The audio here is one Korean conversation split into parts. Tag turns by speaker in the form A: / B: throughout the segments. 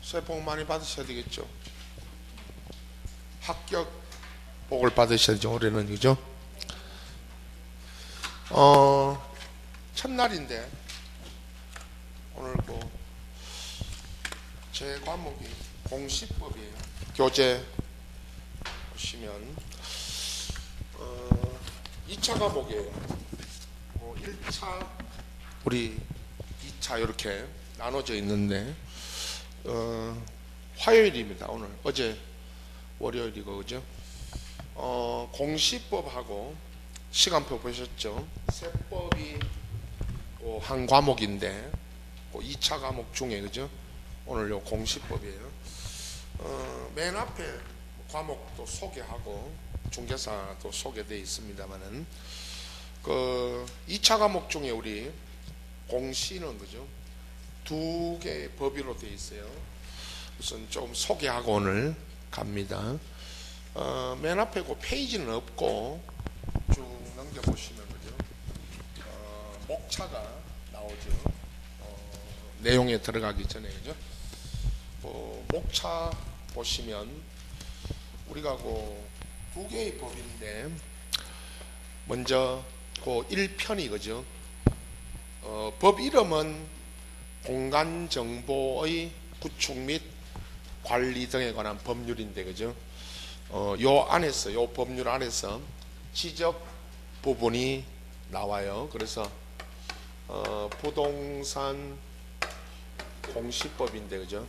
A: 새해 복 많이 받으셔야 되겠죠. 합격 복을 받으셔야죠. 올해는. 그죠? 첫날인데 오늘 제 과목이 공시법이에요. 교재 보시면 2차 과목이에요. 1차 우리 2차 이렇게 나눠져 있는데 화요일입니다. 오늘. 어제 월요일이고, 그죠? 공시법하고 시간표 보셨죠? 세법이 한 과목인데 2차 과목 중에, 그죠? 오늘 요 공시법이에요. 맨 앞에 과목도 소개하고 중개사도 소개되어 있습니다만은 2차 과목 중에 우리 공시는, 그죠? 두 개의 법위로 되어 있어요. 우선 좀 소개하고 오늘 갑니다. 맨 앞에 페이지는 없고 쭉 넘겨보시면, 그죠? 목차가 나오죠. 내용에 들어가기 전에, 그죠? 목차 보시면 우리가 두 개의 법인데 먼저 1편이, 그죠? 법 이름은 공간정보의 구축 및 관리 등에 관한 법률인데, 그죠? 요 안에서, 요 법률 안에서 지적 부분이 나와요. 그래서 부동산 공시법인데, 그죠?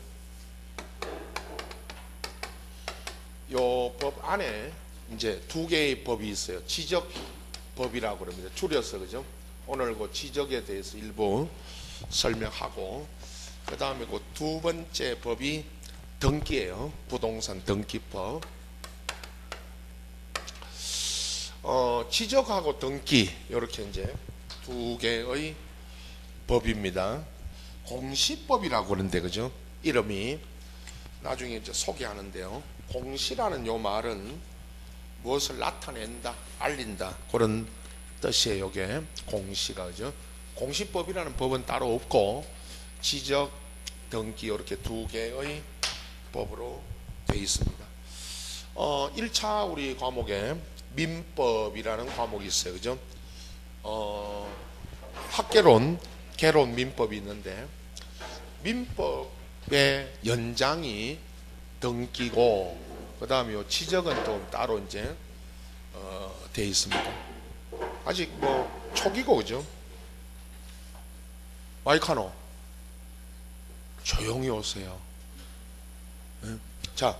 A: 요 법 안에 이제 두 개의 법이 있어요. 지적법이라고 그럽니다. 줄여서, 그죠? 오늘 지적에 대해서 일부 설명하고, 그 다음에 두 번째 법이 등기예요. 부동산 등기법. 지적하고 등기, 이렇게 이제 두 개의 법입니다. 공시법이라고 그러는데, 그죠? 이름이 나중에 이제 소개하는데요. 공시라는 요 말은 무엇을 나타낸다, 알린다, 그런 뜻이에요. 이게 공시가, 그죠? 공시법이라는 법은 따로 없고 지적, 등기 이렇게 두 개의 법으로 되어 있습니다. 1차 우리 과목에 민법이라는 과목이 있어요. 그죠? 학개론, 개론, 민법이 있는데 민법의 연장이 등기고, 그 다음에 지적은 또 따로 이제 되어 있습니다. 아직 초기고, 그죠? 마이카노 조용히 오세요. 네? 자,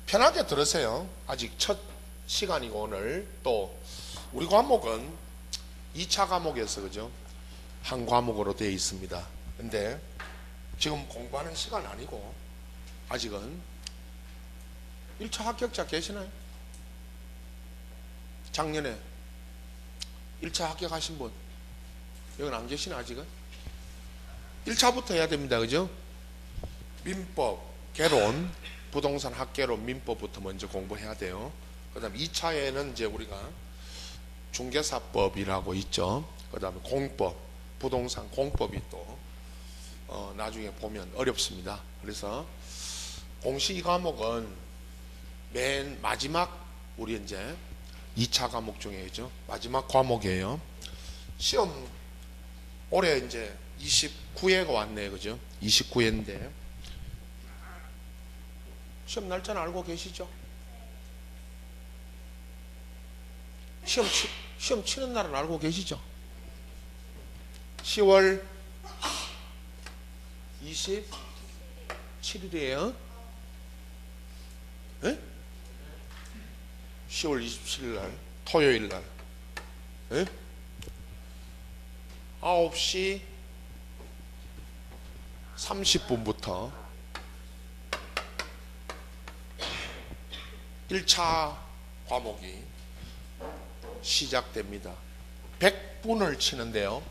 A: 편하게 들으세요. 아직 첫 시간이고, 오늘 또 우리 과목은 2차 과목에서, 그죠? 한 과목으로 되어 있습니다. 근데 지금 공부하는 시간 아니고 아직은 1차 합격자 계시나요? 작년에 1차 합격하신 분 여기는 안 계시나? 아직은 1차부터 해야 됩니다. 그죠? 민법, 개론, 부동산 학개론, 민법부터 먼저 공부해야 돼요. 그 다음에 2차에는 이제 우리가 중개사법이라고 있죠. 그 다음에 공법, 부동산 공법이 또 나중에 보면 어렵습니다. 그래서 공시 이 과목은 맨 마지막 우리 이제 2차 과목 중에죠. 마지막 과목이에요. 시험 올해 이제 29회가 왔네요. 그죠? 29회인데 시험 날짜는 알고 계시죠? 시험 치는 날은 알고 계시죠? 10월 27일이에요. 네? 10월 27일 날, 토요일 날. 네? 9시 30분부터 1차 과목이 시작됩니다. 100분을 치는데요.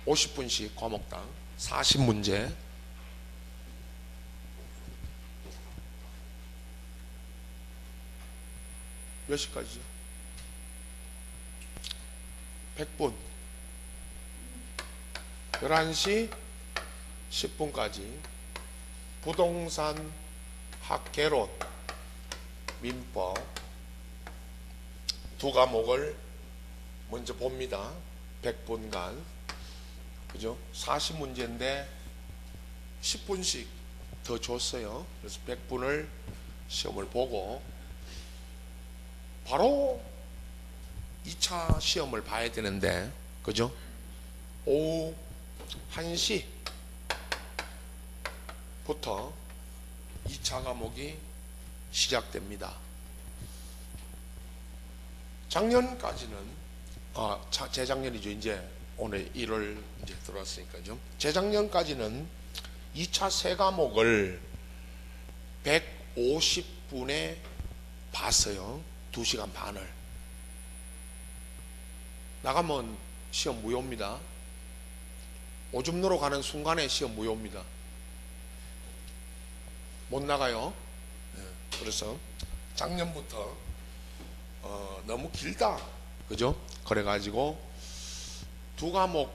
A: 50분씩 과목당 40문제. 몇 시까지죠? 100분 11시 10분까지 부동산 학개론 민법 두 과목을 먼저 봅니다. 100분간. 그죠? 40문제인데 10분씩 더 줬어요. 그래서 100분을 시험을 보고 바로 2차 시험을 봐야 되는데, 그죠? 오후 1시부터 2차 과목이 시작됩니다. 작년까지는 재작년이죠. 이제 오늘 1월 이제 들어왔으니까요. 재작년까지는 2차 세 과목을 150분에 봤어요. 2시간 반을. 나가면 시험 무효입니다. 오줌누러 가는 순간에 시험 무효입니다. 못 나가요. 그래서 작년부터 너무 길다, 그죠? 그래가지고 두 과목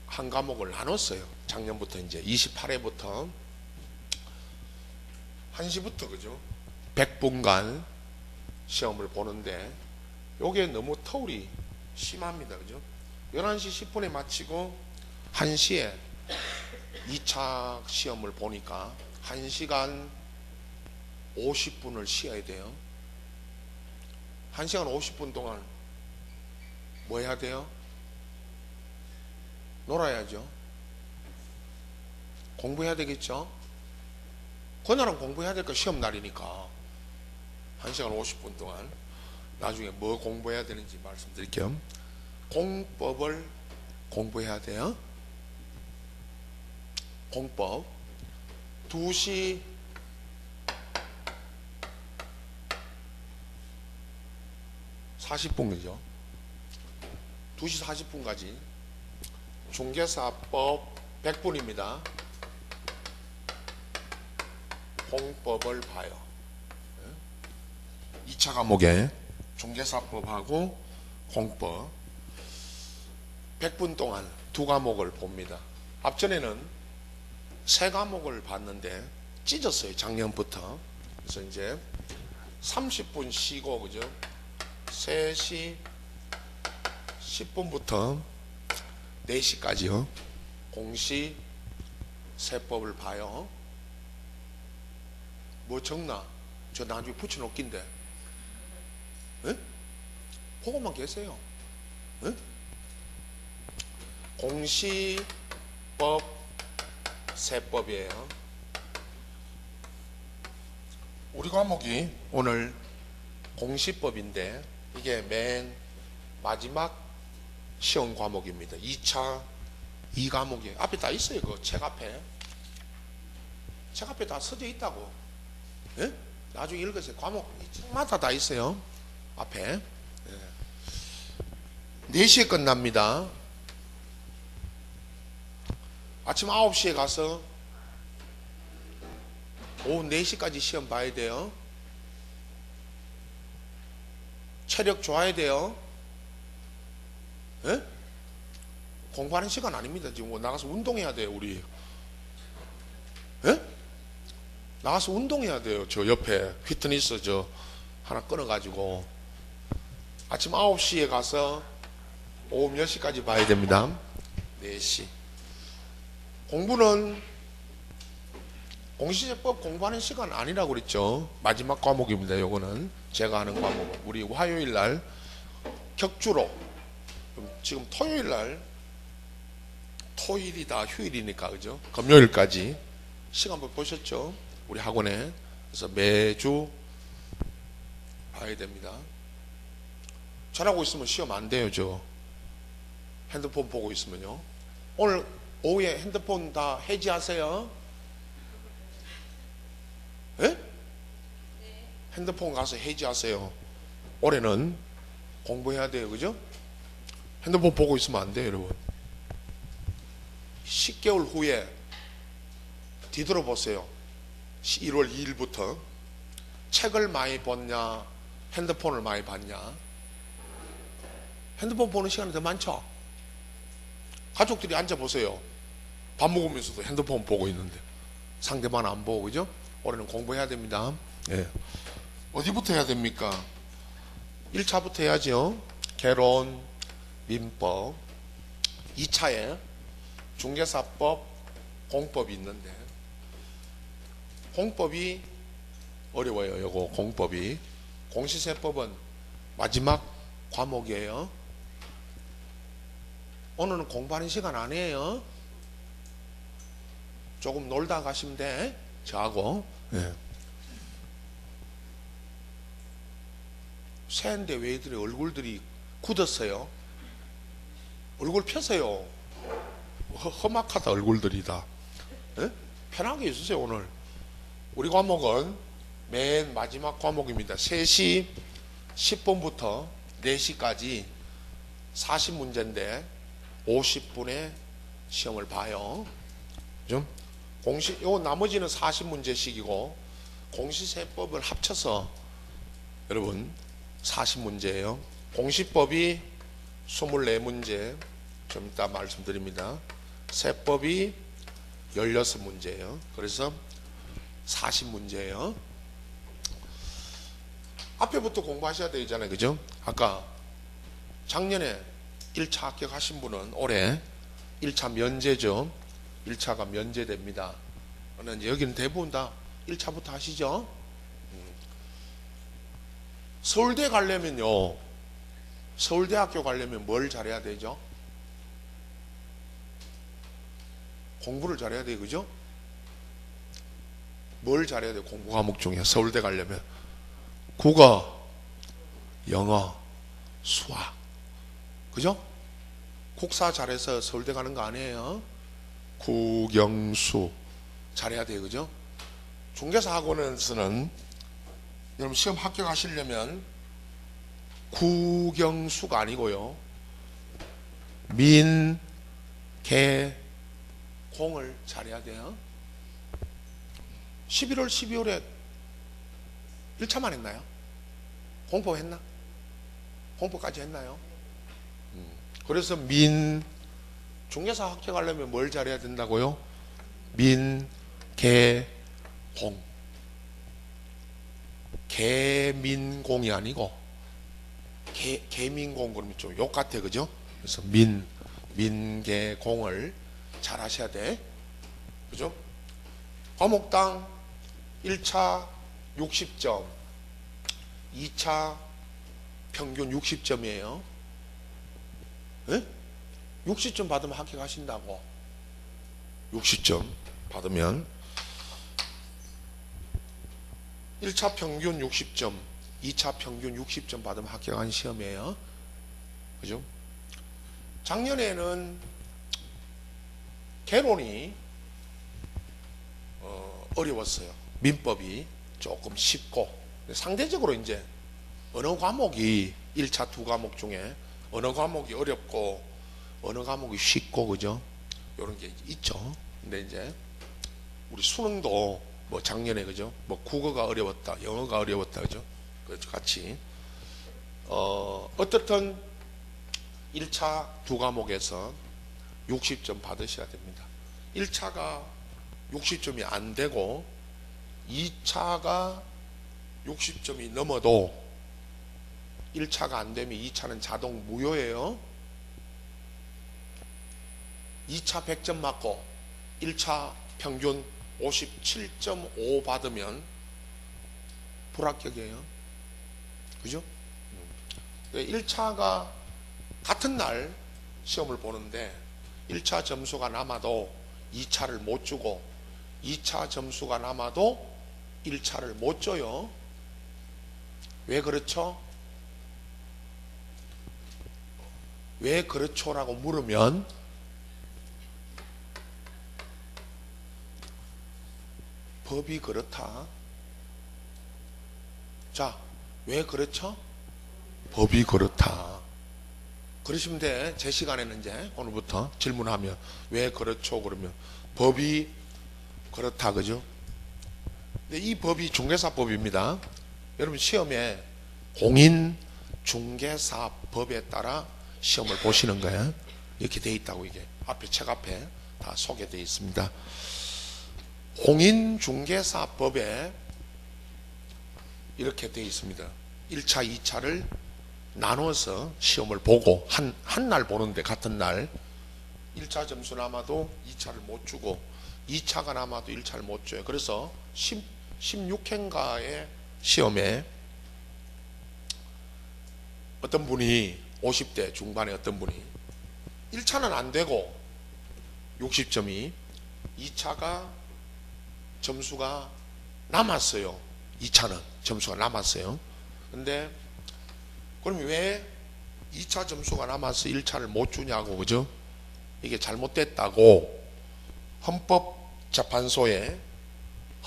A: 한 과목을 나눴어요. 작년부터 이제 28회부터 1시부터, 그죠? 100분간 시험을 보는데 요게 너무 터울이 심합니다, 그죠? 11시 10분에 마치고 1시에 2차 시험을 보니까 1시간 50분을 쉬어야 돼요. 1시간 50분 동안 뭐 해야 돼요? 놀아야죠. 공부해야 되겠죠? 그날은 공부해야 될까? 시험 날이니까 1시간 50분 동안. 나중에 뭐 공부해야 되는지 말씀드릴게요. 공법을 공부해야 돼요. 공법 2시 40분이죠. 2시 40분까지 중개사법 100분입니다. 공법을 봐요. 2차 과목에 중개사법하고 공법 100분 동안 두 과목을 봅니다. 앞전에는 세 과목을 봤는데 찢었어요. 작년부터. 그래서 이제 30분 쉬고, 그죠? 3시 10분부터 4시까지요. 공시 세법을 봐요. 뭐 적나? 저 나중에 붙여놓긴데. 에? 보고만 계세요. 에? 공시법 세법이에요. 우리 과목이 오늘 공시법인데 이게 맨 마지막 시험 과목입니다. 2차 2과목이 앞에 다 있어요. 그 책 앞에. 책 앞에 다 써져 있다고. 예? 나중에 읽으세요. 과목 책마다 다 있어요. 앞에. 예. 4시에 끝납니다. 아침 9시에 가서 오후 4시까지 시험 봐야 돼요. 체력 좋아야 돼요. 예? 공부하는 시간 아닙니다. 지금 뭐 나가서 운동해야 돼요. 우리. 예? 나가서 운동해야 돼요. 저 옆에 피트니스 저 하나 끊어가지고 아침 9시에 가서 오후 몇 시까지 봐야 됩니다. 4시. 공부는 공시제법 공부하는 시간 아니라고 그랬죠. 마지막 과목입니다. 요거는 제가 하는 과목. 우리 화요일 날 격주로, 지금 토요일 날, 토일이다 휴일이니까, 그죠? 금요일까지 시간표 보셨죠? 우리 학원에. 그래서 매주 봐야 됩니다. 잘하고 있으면 시험 안 돼요. 저 핸드폰 보고 있으면요. 오늘 오후에 핸드폰 다 해지하세요. 예? 핸드폰 가서 해지하세요. 올해는 공부해야 돼요. 그죠? 핸드폰 보고 있으면 안 돼요, 여러분. 10개월 후에 뒤돌아보세요. 1월 2일부터 책을 많이 봤냐, 핸드폰을 많이 봤냐. 핸드폰 보는 시간이 더 많죠? 가족들이 앉아보세요. 밥 먹으면서도 핸드폰 보고 있는데 상대방 안 보고, 그죠? 올해는 공부해야 됩니다. 예. 어디부터 해야 됩니까? 1차부터 해야죠. 개론, 민법. 2차에 중개사법, 공법이 있는데 공법이 어려워요. 요거 공법이. 공시세법은 마지막 과목이에요. 오늘은 공부하는 시간 아니에요. 조금 놀다 가시면 돼. 저하고. 예. 새인데 왜 이들의 얼굴들이 굳었어요? 얼굴 펴세요. 험악하다 얼굴들이 다. 예? 편하게 있으세요. 오늘 우리 과목은 맨 마지막 과목입니다. 3시 10분부터 4시까지 40문제인데 50분에 시험을 봐요. 좀 요 나머지는 40문제씩이고 공시세법을 합쳐서 여러분 40문제예요. 공시법이 24문제, 좀 이따 말씀드립니다. 세법이 16문제예요. 그래서 40문제예요. 앞에부터 공부하셔야 되잖아요. 그죠? 아까 작년에 1차 합격하신 분은 올해 1차 면제죠. 1차가 면제됩니다. 그런데 여기는 대부분 다 1차부터 하시죠. 서울대 가려면요, 서울대학교 가려면 뭘 잘해야 되죠? 공부를 잘해야 돼요. 그죠? 뭘 잘해야 돼요? 공부 과목 중에 서울대 가려면 국어, 영어, 수학. 그죠? 국사 잘해서 서울대 가는 거 아니에요. 국영수 잘해야 돼요. 그죠? 중개사 학원에서는 여러분 시험 합격하시려면 국영수가 아니고요, 민, 개, 공을 잘해야 돼요. 11월, 12월에 1차만 했나요? 공포했나? 공포까지 했나요? 그래서 중개사 합격하려면 뭘 잘해야 된다고요? 민, 개, 공. 개민공이 아니고 개민공 그러면 좀 욕 같아. 그죠? 그래서 민개공을 잘 하셔야 돼. 그죠? 과목당 1차 60점, 2차 평균 60점이에요. 네? 60점 받으면 합격하신다고. 60점 받으면 1차 평균 60점, 2차 평균 60점 받으면 합격한 시험이에요. 그죠? 작년에는 개론이 어려웠어요. 민법이 조금 쉽고, 상대적으로 이제 어느 과목이 1차 두 과목 중에 어느 과목이 어렵고 어느 과목이 쉽고, 그죠? 이런 게 있죠. 근데 이제 우리 수능도 뭐 작년에, 그죠? 뭐 국어가 어려웠다, 영어가 어려웠다, 그죠? 그렇죠. 같이 어떻든 1차 두 과목에서 60점 받으셔야 됩니다. 1차가 60점이 안 되고 2차가 60점이 넘어도 1차가 안 되면 2차는 자동 무효예요. 2차 100점 맞고 1차 평균 57.5 받으면 불합격이에요. 그죠? 1차가 같은 날 시험을 보는데 1차 점수가 남아도 2차를 못 주고 2차 점수가 남아도 1차를 못 줘요. 왜 그렇죠? 왜 그렇죠? 라고 물으면 법이 그렇다. 자, 왜 그렇죠? 법이 그렇다. 그러시면 돼. 제 시간에는 이제 오늘부터 질문하면 왜 그렇죠? 그러면 법이 그렇다. 그죠? 근데 이 법이 중개사법입니다. 여러분 시험에 공인중개사법에 따라 시험을 보시는 거예요. 이렇게 돼 있다고. 이게 앞에 책 앞에 다 소개되어 있습니다. 공인중개사법에 이렇게 되어 있습니다. 1차, 2차를 나눠서 시험을 보고 한 날 보는데 같은 날 1차 점수 남아도 2차를 못 주고 2차가 남아도 1차를 못 줘요. 그래서 16회인가의 시험에 어떤 분이 50대 중반에 어떤 분이 1차는 안 되고 60점이 2차가 점수가 남았어요. 2차는 점수가 남았어요. 근데 그럼 왜 2차 점수가 남아서 1차를 못 주냐고, 그죠? 이게 잘못됐다고 헌법재판소에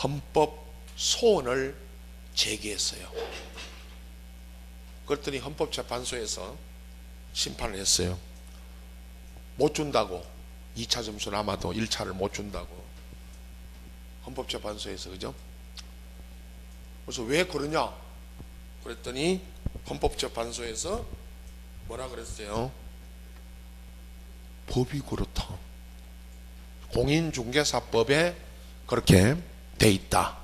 A: 헌법 소원을 제기했어요. 그랬더니 헌법재판소에서 심판을 했어요. 못 준다고. 2차 점수 남아도 1차를 못 준다고. 헌법재판소에서, 그죠? 그래서 왜 그러냐? 그랬더니 헌법재판소에서 뭐라 그랬어요? 법이 그렇다. 공인중개사법에 그렇게 돼 있다.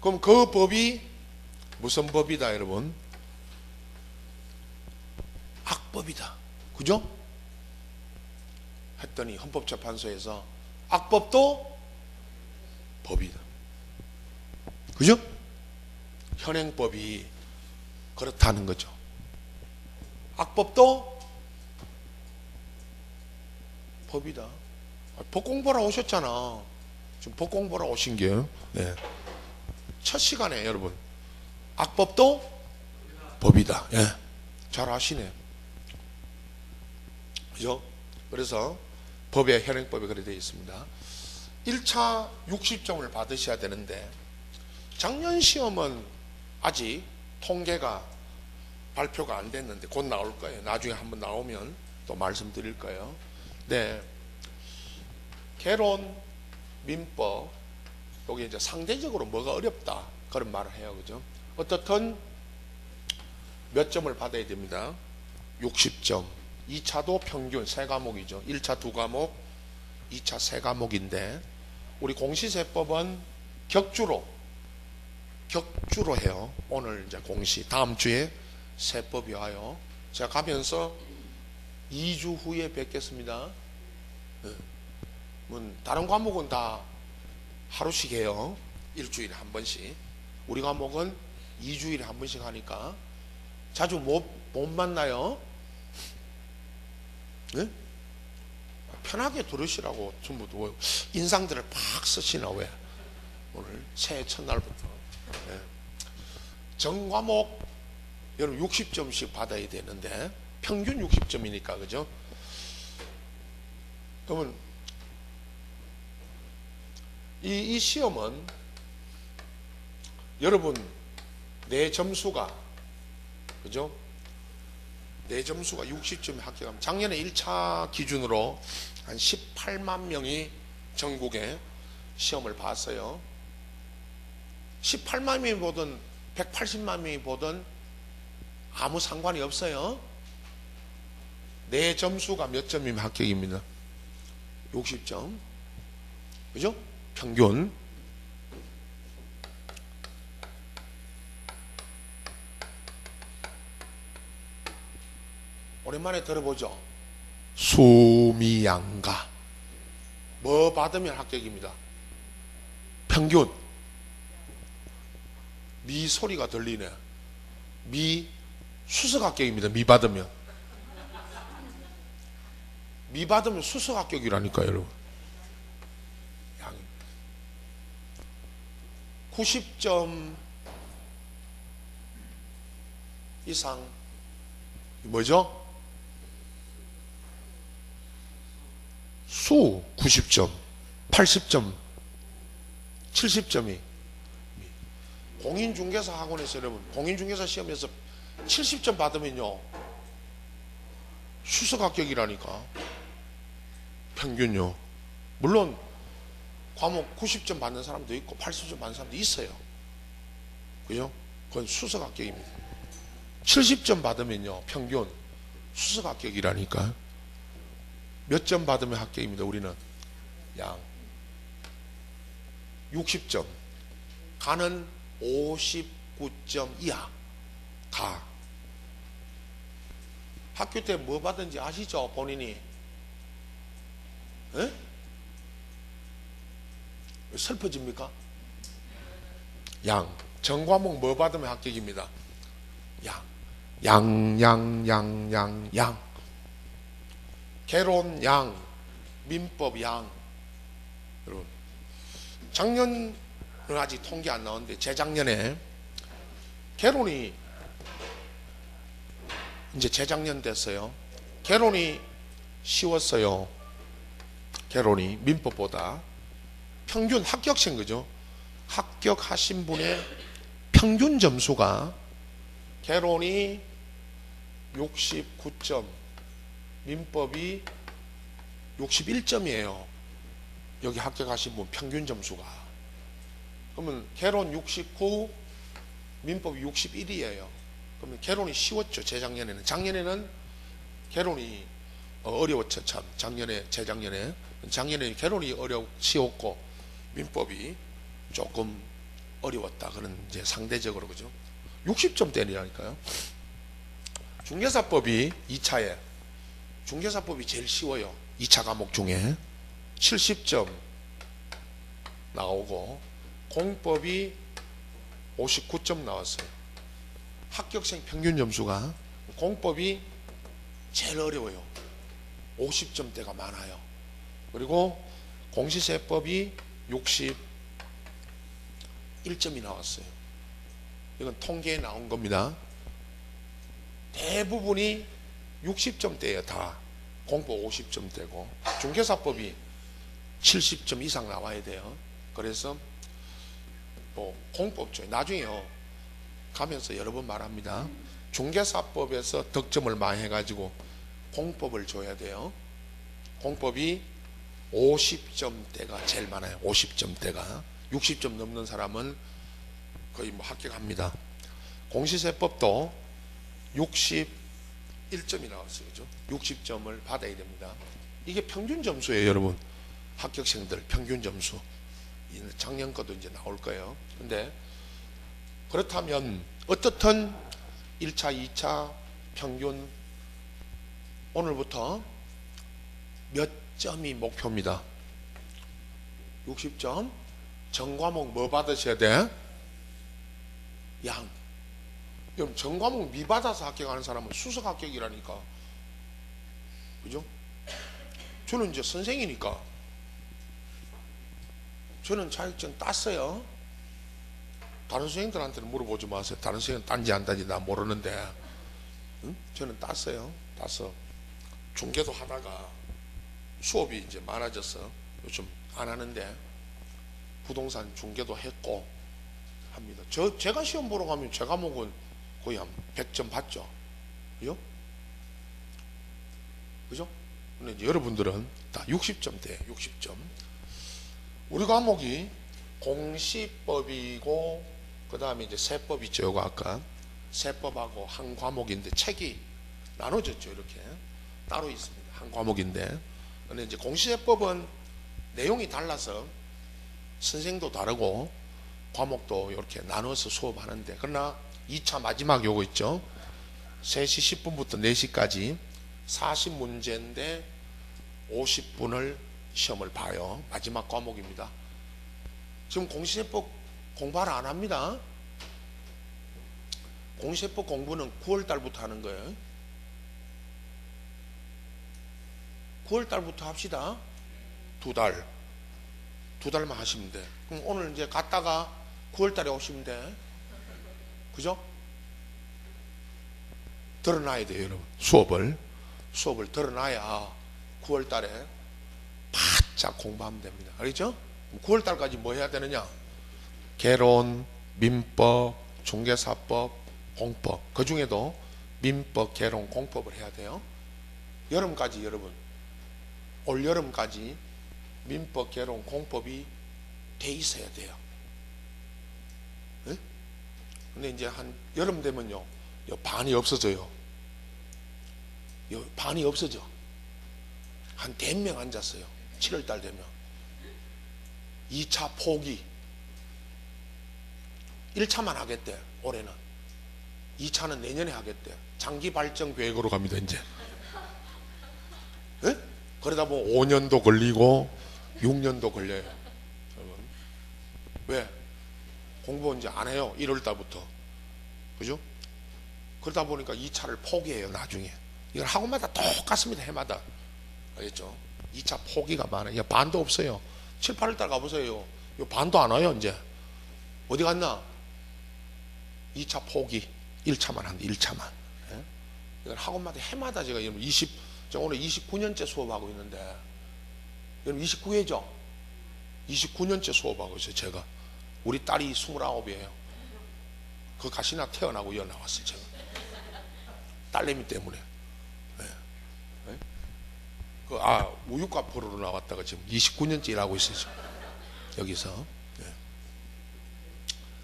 A: 그럼 그 법이 무슨 법이다, 여러분? 악법이다. 그죠? 했더니 헌법재판소에서 악법도 법이다. 그죠? 현행법이 그렇다는 거죠. 악법도 법이다. 법 공부하러 오셨잖아. 지금 법 공부하러 오신 게요. 네. 첫 시간에 여러분 악법도 법이다. 예. 잘 아시네. 그죠? 그래서 법에 현행법에 그렇게 되어 있습니다. 1차 60점을 받으셔야 되는데 작년 시험은 아직 통계가 발표가 안 됐는데 곧 나올 거예요. 나중에 한번 나오면 또 말씀드릴 거예요. 네. 개론, 민법, 여기 이제 상대적으로 뭐가 어렵다 그런 말을 해요. 그죠? 어떻든 몇 점을 받아야 됩니다. 60점. 2차도 평균 3과목이죠. 1차 2과목, 2차 3과목인데 우리 공시세법은 격주로 해요. 오늘 이제 공시, 다음 주에 세법이 와요. 제가 가면서 2주 후에 뵙겠습니다. 다른 과목은 다 하루씩 해요. 일주일에 한 번씩. 우리 과목은 2주일에 한 번씩 하니까 자주 못 만나요. 네? 편하게 들으시라고 전부 인상들을 팍 쓰시나 왜? 오늘 새해 첫날부터. 네. 전 과목 여러분 60점씩 받아야 되는데 평균 60점이니까 그죠? 그러면 이 시험은 여러분 내 점수가 그죠? 내 점수가 60점에 합격하면 작년에 1차 기준으로 한 18만 명이 전국에 시험을 봤어요. 18만 명이 보든 180만 명이 보든 아무 상관이 없어요. 내 점수가 몇 점이면 합격입니다. 60점. 그죠? 평균. 오랜만에 들어보죠. 수미양가. 뭐 받으면 합격입니다. 평균. 미 소리가 들리네. 미 수석 합격입니다. 미 받으면. 미 받으면 수석 합격이라니까요, 여러분. 90점 이상 뭐죠? 수 90점, 80점, 70점이 공인중개사 학원에서 여러분 공인중개사 시험에서 70점 받으면요 수석 합격이라니까. 평균요. 물론 과목 90점 받는 사람도 있고 80점 받는 사람도 있어요. 그죠? 그건 수석 합격입니다. 70점 받으면요 평균 수석 합격이라니까. 몇 점 받으면 합격입니다. 우리는 양 60점, 가는 59점 이하. 가. 학교 때 뭐 받은지 아시죠? 본인이? 에? 왜 슬퍼집니까? 양. 전과목 뭐 받으면 합격입니다. 양. 양. 개론 양, 민법 양. 여러분, 작년은 아직 통계 안 나오는데 재작년에 개론이 이제 재작년 됐어요. 개론이 쉬웠어요. 개론이 민법보다 평균 합격생 그죠? 합격하신 분의 평균 점수가 개론이 69점, 민법이 61점이에요. 여기 합격하신 분 평균 점수가. 그러면 개론 69, 민법이 61이에요. 그러면 개론이 쉬웠죠. 재작년에는. 작년에는 개론이 어려웠죠. 참. 재작년에 개론이 쉬웠고 민법이 조금 어려웠다. 그런 이제 상대적으로 그죠. 60점대라니까요. 중개사법이 2차에 중개사법이 제일 쉬워요. 2차 과목 중에 70점 나오고 공법이 59점 나왔어요. 합격생 평균 점수가 공법이 제일 어려워요. 50점대가 많아요. 그리고 공시세법이 61점이 나왔어요. 이건 통계에 나온 겁니다. 대부분이 60점대예요. 다 공법 50점대고 중개사법이 70점 이상 나와야 돼요. 그래서 뭐 공법죠. 나중에요 가면서 여러 번 말합니다. 중개사법에서 득점을 많이 해가지고 공법을 줘야 돼요. 공법이 50점대가 제일 많아요. 50점대가 60점 넘는 사람은 거의 뭐 합격합니다. 공시세법도 61점이 나왔어요. 그죠? 60점을 받아야 됩니다. 이게 평균 점수예요, 여러분. 합격생들 평균 점수. 작년 것도 이제 나올 거예요. 근데 그렇다면 어떻든 1차, 2차 평균 오늘부터 몇 점이 목표입니다. 60점. 전과목 뭐 받으셔야 돼? 양. 그럼 전과목 미받아서 합격하는 사람은 수석 합격이라니까. 그죠? 저는 이제 선생이니까 저는 자격증 땄어요. 다른 선생님들한테는 물어보지 마세요. 다른 선생님 딴지 안 딴지 나 모르는데 응? 저는 땄어요. 따서 중개도 하다가 수업이 이제 많아져서 요즘 안 하는데 부동산 중개도 했고 합니다. 제가 시험 보러 가면 제 과목은 거의 한 100점 받죠. 그죠? 그죠? 근데 이제 여러분들은 다 60점대, 60점. 우리 과목이 공시법이고, 그 다음에 이제 세법 있죠. 요거 아까 세법하고 한 과목인데 책이 나눠졌죠. 이렇게 따로 있습니다. 한 과목인데. 근데 이제 공시세법은 내용이 달라서 선생도 다르고 과목도 이렇게 나눠서 수업하는데, 그러나 2차 마지막 요거 있죠. 3시 10분부터 4시까지 40문제인데 50분을 시험을 봐요. 마지막 과목입니다. 지금 공시세법 공부를 안 합니다. 공시세법 공부는 9월 달부터 하는 거예요. 9월 달부터 합시다. 두 달만 하시면 돼. 그럼 오늘 이제 갔다가 9월 달에 오시면 돼. 그죠? 들어놔야 돼요, 여러분. 수업을 들어놔야 9월 달에 바짝 공부하면 됩니다. 알겠죠? 9월 달까지 뭐 해야 되느냐? 개론, 민법, 중개사법, 공법. 그 중에도 민법, 개론, 공법을 해야 돼요. 여름까지 여러분. 올 여름까지 민법, 개론, 공법이 돼 있어야 돼요. 네? 근데 이제 한 여름 되면요, 반이 없어져요. 반이 없어져. 한 100명 앉았어요. 7월달 되면 2차 포기 1차만 하겠대. 올해는 2차는 내년에 하겠대. 장기 발전 계획으로 갑니다 이제. 네? 그러다 보면 5년도 걸리고 6년도 걸려요. 여러분. 왜? 공부 이제 안 해요. 1월달부터. 그죠? 그러다 보니까 2차를 포기해요 나중에. 이건 학원마다 똑같습니다. 해마다. 알겠죠? 2차 포기가 많아요. 반도 없어요. 7, 8월달 가보세요. 반도 안 와요 이제. 어디 갔나? 2차 포기. 1차만 한다. 1차만. 예? 이건 학원마다 해마다 제가 여러분 제가 오늘 29년째 수업하고 있는데 여러분 29회죠? 29년째 수업하고 있어요 제가. 우리 딸이 29이에요. 그 가시나 태어나고 이어 나왔어요 제가. 딸내미 때문에. 네. 네? 우유과 포로로 나왔다가 지금 29년째 일하고 있어요 지금. 여기서. 네.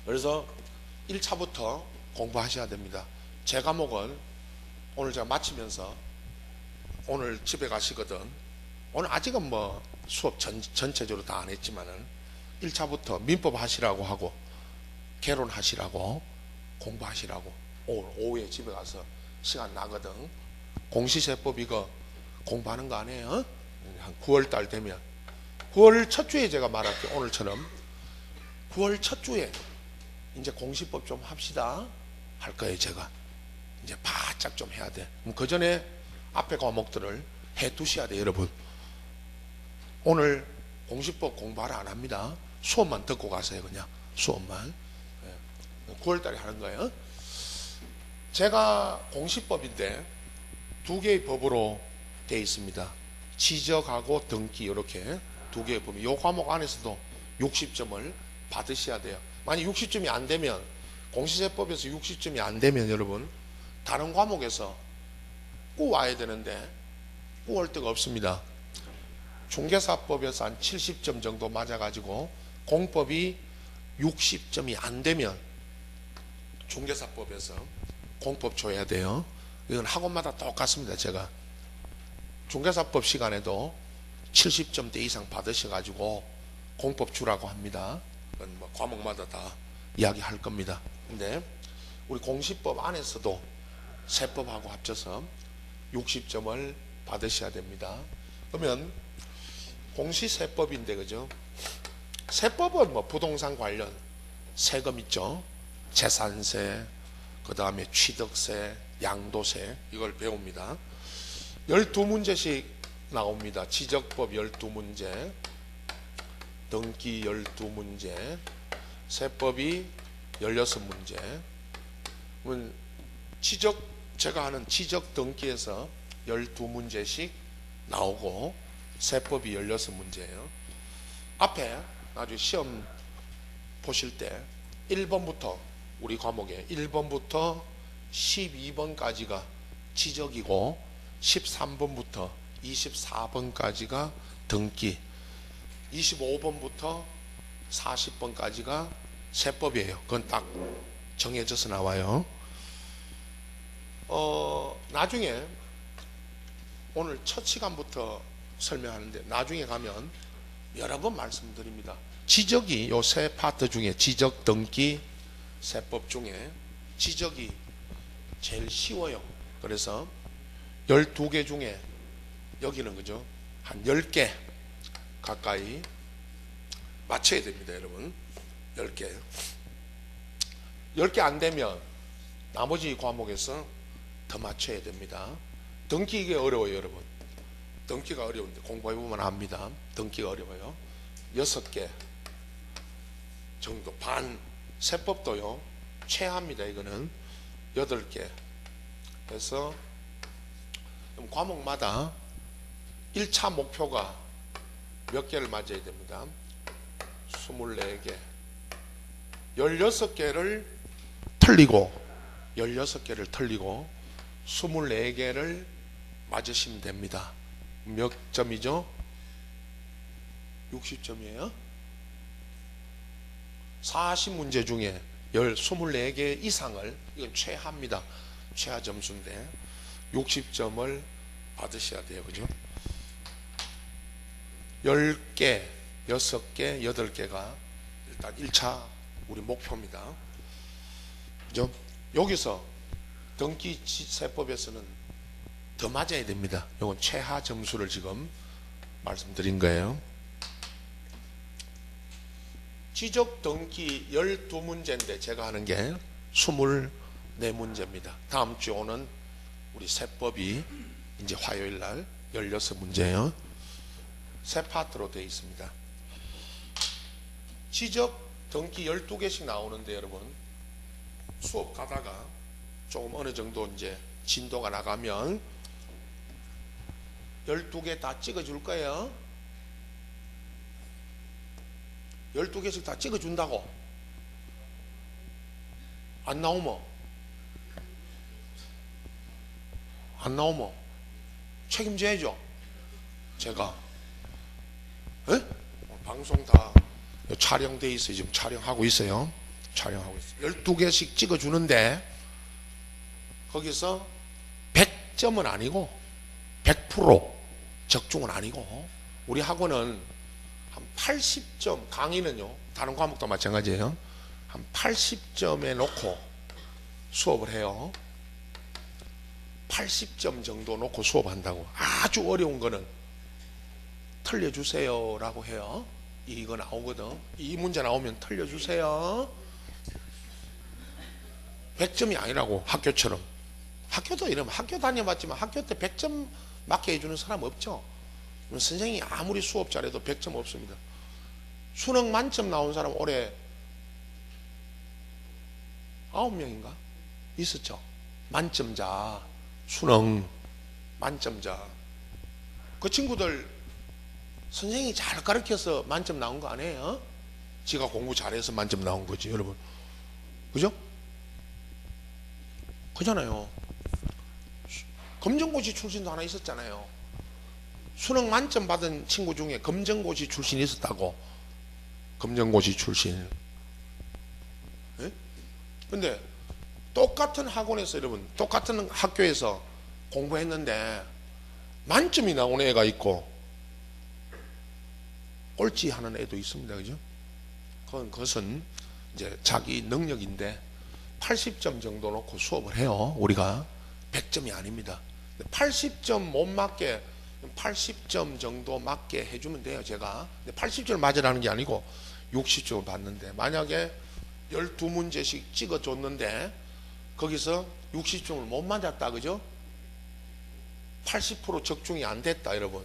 A: 그래서 1차부터 공부하셔야 됩니다. 제 과목은 오늘 제가 마치면서 오늘 집에 가시거든. 오늘 아직은 뭐 수업 전체적으로 다 안 했지만은 1차부터 민법 하시라고 하고 개론 하시라고 공부하시라고 오늘 오후에 집에 가서 시간 나거든. 공시세법 이거 공부하는 거 아니에요? 한 9월달 되면 9월 첫 주에 제가 말할게요. 오늘처럼 9월 첫 주에 이제 공시법 좀 합시다 할 거예요. 제가 이제 바짝 좀 해야 돼. 그 전에 앞에 과목들을 해 두셔야 돼요. 여러분 오늘 공시법 공부하러 안 합니다. 수업만 듣고 가세요. 그냥 수업만. 9월달에 하는 거예요. 제가 공시법인데 두 개의 법으로 되어 있습니다. 지적하고 등기 이렇게 두 개의 법이 이 과목 안에서도 60점을 받으셔야 돼요. 만약 60점이 안 되면 공시세법에서 60점이 안 되면 여러분 다른 과목에서 꾸 와야 되는데 꾸 올 데가 없습니다. 중개사법에서 한 70점 정도 맞아가지고 공법이 60점이 안 되면 중개사법에서 공법 줘야 돼요. 이건 학원마다 똑같습니다. 제가 중개사법 시간에도 70점대 이상 받으셔가지고 공법 주라고 합니다. 그건 뭐 과목마다 다 이야기할 겁니다. 근데 우리 공시법 안에서도 세법하고 합쳐서 60점을 받으셔야 됩니다. 그러면 공시세법인데 그죠? 세법은 뭐 부동산 관련 세금 있죠. 재산세, 그 다음에 취득세, 양도세 이걸 배웁니다. 12문제씩 나옵니다. 지적법 12문제, 등기 12문제, 세법이 16문제. 제가 하는 지적 등기에서 12문제씩 나오고 세법이 16문제예요. 앞에 나중에 시험 보실 때 1번부터 우리 과목에 1번부터 12번까지가 지적이고 13번부터 24번까지가 등기, 25번부터 40번까지가 세법이에요. 그건 딱 정해져서 나와요. 나중에 오늘 첫 시간부터 설명하는데 나중에 가면 여러 번 말씀드립니다. 지적이 요 세 파트 중에 지적, 등기, 세법 중에 지적이 제일 쉬워요. 그래서 12개 중에 여기는 그죠? 한 10개 가까이 맞춰야 됩니다. 여러분 10개 10개 안 되면 나머지 과목에서 더 맞춰야 됩니다. 등기 이게 어려워요. 여러분 등기가 어려운데 공부해보면 압니다. 등기가 어려워요. 6개 정도 반. 세법도요 최하입니다. 이거는 8개. 그래서 과목마다 1차 목표가 몇 개를 맞아야 됩니다. 24개. 16개를 틀리고 16개를 틀리고 24개를 맞으시면 됩니다. 몇 점이죠? 60점이에요. 40문제 중에 24개 이상을, 이건 최하입니다. 최하 점수인데 60점을 받으셔야 돼요. 그죠? 10개, 6개, 8개가 일단 1차 우리 목표입니다. 그죠? 여기서 등기세법에서는 더 맞아야 됩니다. 이건 최하 점수를 지금 말씀드린 거예요. 지적 등기 12문제인데 제가 하는 게 24문제입니다. 다음 주 오는 우리 세법이 이제 화요일 날 16문제예요. 세 파트로 되어 있습니다. 지적 등기 12개씩 나오는데 여러분 수업 가다가 조금 어느 정도 이제 진도가 나가면 12개 다 찍어줄 거예요. 12개씩 다 찍어준다고. 안 나오면 책임져야죠. 제가 방송 다 촬영돼 있어요. 지금 촬영하고 있어요. 12개씩 찍어주는데 거기서 100점은 아니고 100% 적중은 아니고 우리 학원은 한 80점, 강의는요 다른 과목도 마찬가지예요. 한 80점에 놓고 수업을 해요. 80점 정도 놓고 수업한다고. 아주 어려운 거는 틀려주세요 라고 해요. 이거 나오거든. 이 문제 나오면 틀려주세요. 100점이 아니라고. 학교처럼. 학교도 이러면 학교 다녀봤지만 학교 때 100점 맞게 해주는 사람 없죠. 선생님이 아무리 수업 잘해도 100점 없습니다. 수능 만점 나온 사람 올해 9명인가 있었죠. 만점자, 수능 만점자. 그 친구들 선생님이 잘 가르쳐서 만점 나온 거 아니에요? 지가 공부 잘해서 만점 나온 거지, 여러분. 그죠? 그잖아요. 검정고시 출신도 하나 있었잖아요. 수능 만점 받은 친구 중에 검정고시 출신이 있었다고. 검정고시 출신. 예? 근데 똑같은 학원에서 여러분, 똑같은 학교에서 공부했는데 만점이 나온 애가 있고 꼴찌 하는 애도 있습니다. 그죠? 그것은 이제 자기 능력인데 80점 정도 놓고 수업을 해요. 우리가 100점이 아닙니다. 80점 못 맞게 80점 정도 맞게 해주면 돼요. 제가 80점을 맞으라는 게 아니고 60점을 받는데 만약에 12문제씩 찍어줬는데 거기서 60점을 못 맞았다. 그죠? 80% 적중이 안 됐다. 여러분,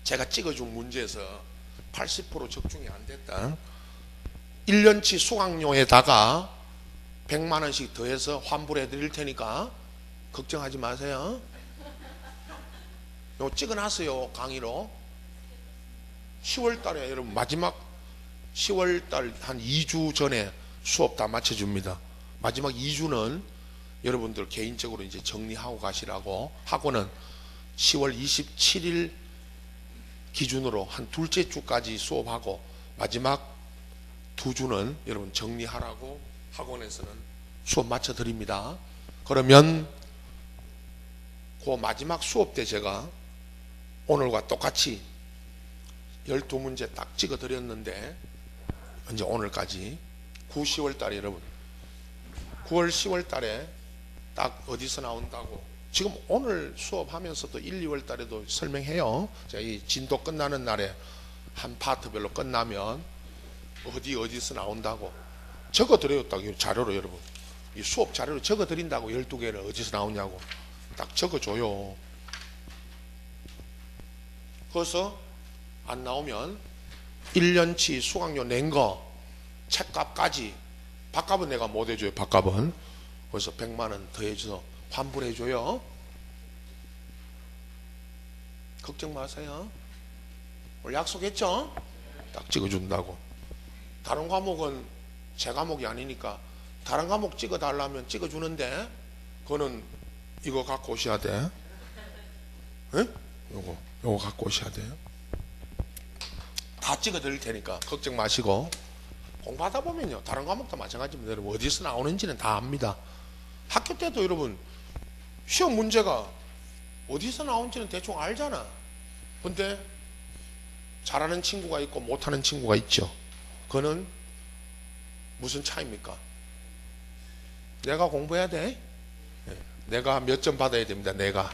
A: 제가 찍어준 문제에서 80% 적중이 안 됐다. 1년치 수강료에다가 100만 원씩 더해서 환불해 드릴 테니까 걱정하지 마세요. 요 찍어놨어요. 강의로 10월 달에 여러분 마지막 10월 달 한 2주 전에 수업 다 맞춰줍니다. 마지막 2주는 여러분들 개인적으로 이제 정리하고 가시라고. 학원은 10월 27일 기준으로 한 둘째 주까지 수업하고 마지막 2주는 여러분 정리하라고 학원에서는 수업 맞춰 드립니다. 그러면 그 마지막 수업 때 제가 오늘과 똑같이 12문제 딱 찍어 드렸는데 이제 오늘까지 9, 10월 달에 여러분 9월, 10월 달에 딱 어디서 나온다고 지금 오늘 수업하면서도 1, 2월 달에도 설명해요. 제가 이 진도 끝나는 날에 한 파트별로 끝나면 어디서 나온다고 적어 드려요. 딱 자료로 여러분 이 수업 자료로 적어 드린다고. 12개를 어디서 나오냐고 딱 적어 줘요. 그래서 안 나오면 1년치 수강료 낸 거 책값까지, 밥값은 내가 못 해줘요. 밥값은. 그래서 100만 원 더해줘서 환불해줘요. 걱정 마세요. 오늘 약속했죠? 딱 찍어준다고. 다른 과목은 제 과목이 아니니까 다른 과목 찍어달라면 찍어주는데 그거는 이거 갖고 오셔야 돼. 응? 요거 갖고 오셔야 돼요. 다 찍어드릴 테니까 걱정 마시고. 공부하다 보면요 다른 과목도 마찬가지입니다. 여러분 어디서 나오는지는 다 압니다. 학교 때도 여러분 시험 문제가 어디서 나온지는 대충 알잖아. 근데 잘하는 친구가 있고 못하는 친구가 있죠. 그거는 무슨 차이입니까? 내가 공부해야 돼. 내가 몇 점 받아야 됩니다. 내가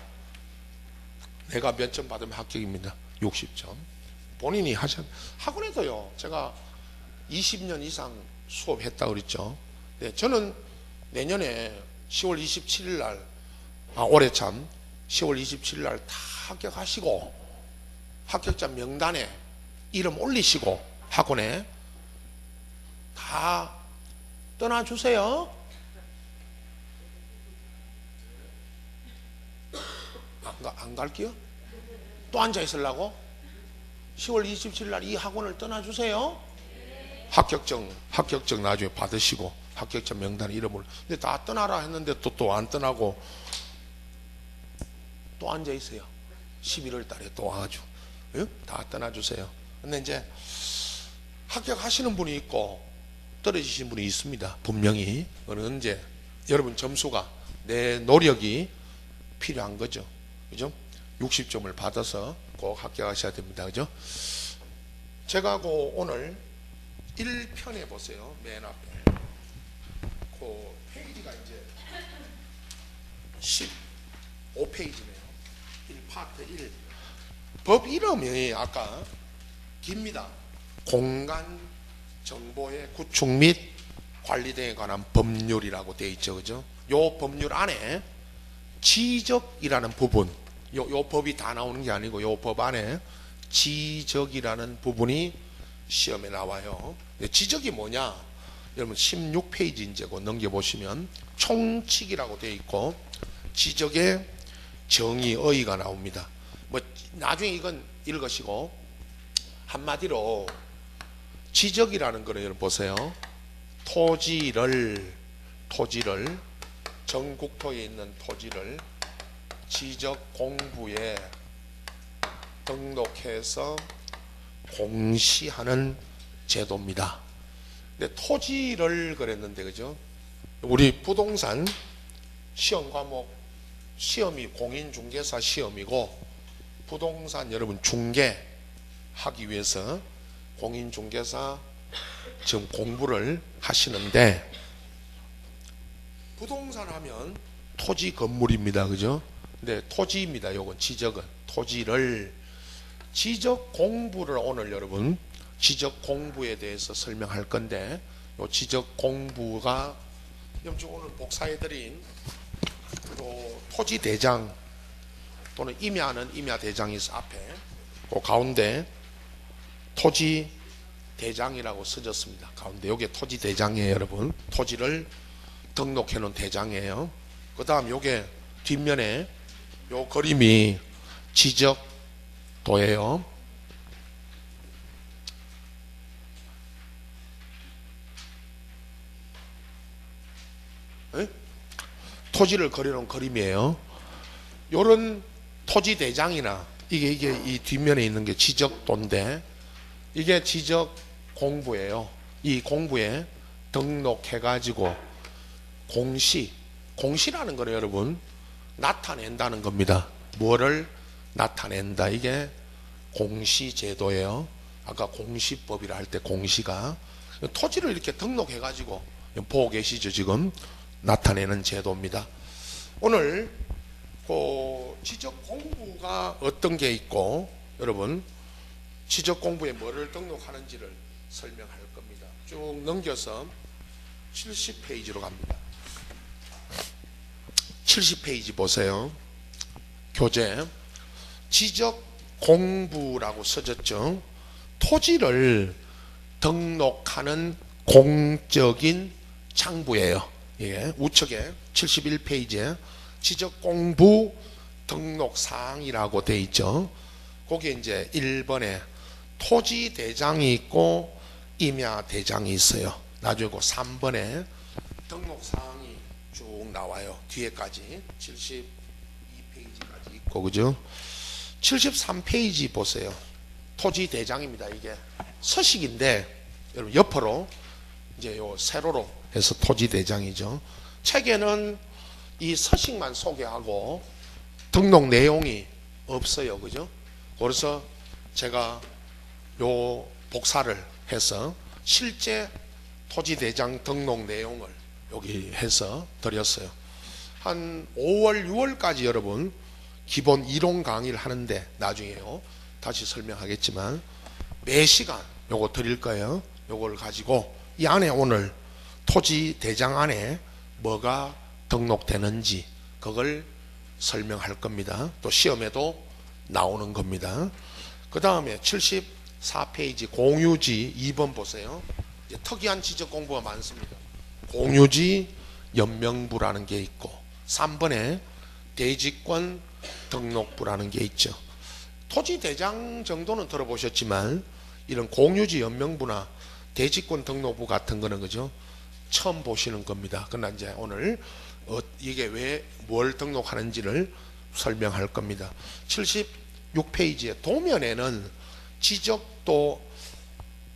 A: 몇 점 받으면 합격입니다. 60점. 본인이 학원에서요. 제가 20년 이상 수업했다고 그랬죠. 네, 저는 내년에 10월 27일 날, 올해 참 10월 27일 날 다 합격하시고 합격자 명단에 이름 올리시고 학원에 다 떠나주세요. 안 갈게요? 또 앉아 있으려고? 10월 27일 날 이 학원을 떠나주세요. 합격증 나중에 받으시고 합격자 명단 이름을. 근데 다 떠나라 했는데 또 안 떠나고 또 앉아 있어요. 11월 달에 또 와가지고 다 떠나주세요. 근데 이제 합격하시는 분이 있고 떨어지신 분이 있습니다. 분명히. 그건 이제 여러분 점수가 내 노력이 필요한 거죠. 그죠? 60점을 받아서 꼭 합격하셔야 됩니다. 그죠? 제가 오늘 1편에 보세요. 맨 앞에. 그 페이지가 이제 15페이지네요. 1파트 1. 법 이름이 아까 깁니다. 공간 정보의 구축 및 관리 등에 관한 법률이라고 되어 있죠. 그죠? 요 법률 안에 지적이라는 부분, 요 법이 다 나오는 게 아니고 요 법 안에 지적이라는 부분이 시험에 나와요. 지적이 뭐냐? 여러분 16페이지 이제 넘겨보시면 총칙이라고 되어 있고 지적의 정의, 어의가 나옵니다. 뭐 나중에 이건 읽으시고 한마디로 지적이라는 거는 여러분 보세요. 토지를 전국토에 있는 토지를 지적 공부에 등록해서 공시하는 제도입니다. 근데 토지를 그랬는데 그죠? 우리 부동산 시험 과목 시험이 공인중개사 시험이고 부동산 여러분 중개하기 위해서 공인중개사 지금 공부를 하시는데 부동산 하면 토지 건물입니다. 그죠? 근데 토지입니다. 요건 지적은 토지를 지적 공부를 오늘 여러분 지적 공부에 대해서 설명할 건데 요 지적 공부가 여러분 오늘 복사해드린 요 토지 대장 또는 임야는 임야 대장이 있어 앞에 그 가운데 토지 대장이라고 써졌습니다. 가운데 요게 토지 대장이에요. 여러분 토지를 등록해 놓은 대장이에요. 그 다음 요게 뒷면에 요 그림이 지적도예요. 토지를 그려놓은 그림이에요. 요런 토지 대장이나 이게 이 뒷면에 있는 게 지적도인데 이게 지적 공부예요. 이 공부에 등록해가지고 공시라는 거는 여러분 나타낸다는 겁니다. 뭐를 나타낸다. 이게 공시제도예요. 아까 공시법이라 할 때 공시가 토지를 이렇게 등록해가지고 보고 계시죠. 지금 나타내는 제도입니다. 오늘 그 지적 공부가 어떤 게 있고 여러분 지적 공부에 뭐를 등록하는지를 설명할 겁니다. 쭉 넘겨서 70페이지로 갑니다. 70페이지 보세요. 교재 지적 공부라고 써졌죠. 토지를 등록하는 공적인 창부예요. 예, 우측에 71페이지에 지적 공부 등록 사항이라고 돼 있죠. 거기에 이제 1번에 토지 대장이 있고 임야 대장이 있어요. 나중에 그 3번에 등록 사항이 쭉 나와요. 뒤에까지 72페이지까지 있고 그죠? 73페이지 보세요. 토지 대장입니다. 이게 서식인데 여러분 옆으로 이제 요 세로로 해서 토지 대장이죠. 책에는 이 서식만 소개하고 등록 내용이 없어요. 그죠? 그래서 제가 요 복사를 해서 실제 토지대장 등록 내용을 여기 해서 드렸어요. 한 5월, 6월까지 여러분 기본 이론 강의를 하는데 나중에요. 다시 설명하겠지만 매 시간 요거 드릴 거예요. 요걸 가지고 이 안에 오늘 토지대장 안에 뭐가 등록되는지 그걸 설명할 겁니다. 또 시험에도 나오는 겁니다. 그 다음에 74페이지 공유지 2번 보세요. 이제 특이한 지적 공부가 많습니다. 공유지 연명부라는 게 있고 3번에 대지권 등록부라는 게 있죠. 토지대장 정도는 들어보셨지만 이런 공유지 연명부나 대지권 등록부 같은 거는 그죠? 처음 보시는 겁니다. 그러나 이제 오늘 이게 왜 뭘 등록하는지를 설명할 겁니다. 76페이지에 도면에는 지적도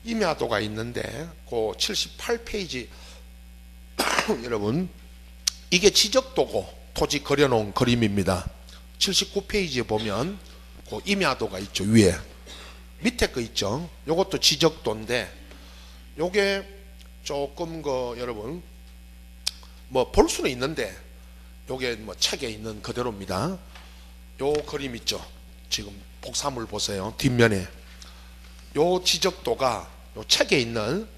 A: 임야도가 있는데 그 78페이지 여러분 이게 지적도고 토지 그려놓은 그림입니다. 79페이지에 보면 그 임야도가 있죠. 위에 밑에 거 있죠. 요것도 지적도인데 요게 조금 여러분 뭐 볼 수는 있는데 요게 뭐 책에 있는 그대로입니다. 요 그림 있죠. 지금 복사물 보세요. 뒷면에 요 지적도가 요 책에 있는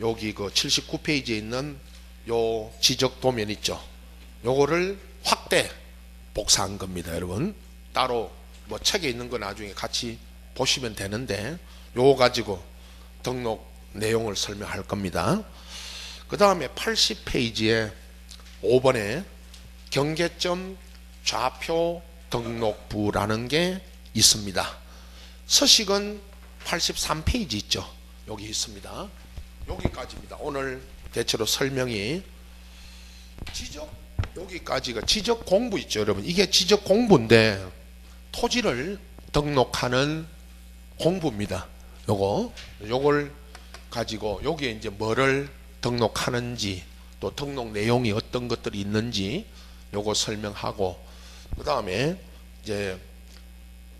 A: 여기 그 79페이지에 있는 요 지적도면 있죠. 요거를 확대 복사한 겁니다. 여러분 따로 뭐 책에 있는 거 나중에 같이 보시면 되는데 요거 가지고 등록 내용을 설명할 겁니다. 그 다음에 80페이지에 5번에 경계점 좌표 등록부라는 게 있습니다. 서식은 83페이지 있죠. 여기 있습니다. 여기까지입니다. 오늘 대체로 설명이 여기까지가 지적 공부 있죠. 여러분 이게 지적 공부인데 토지를 등록하는 공부입니다. 요걸 가지고 여기에 이제 뭐를 등록하는지 또 등록 내용이 어떤 것들이 있는지 요거 설명하고 그 다음에 이제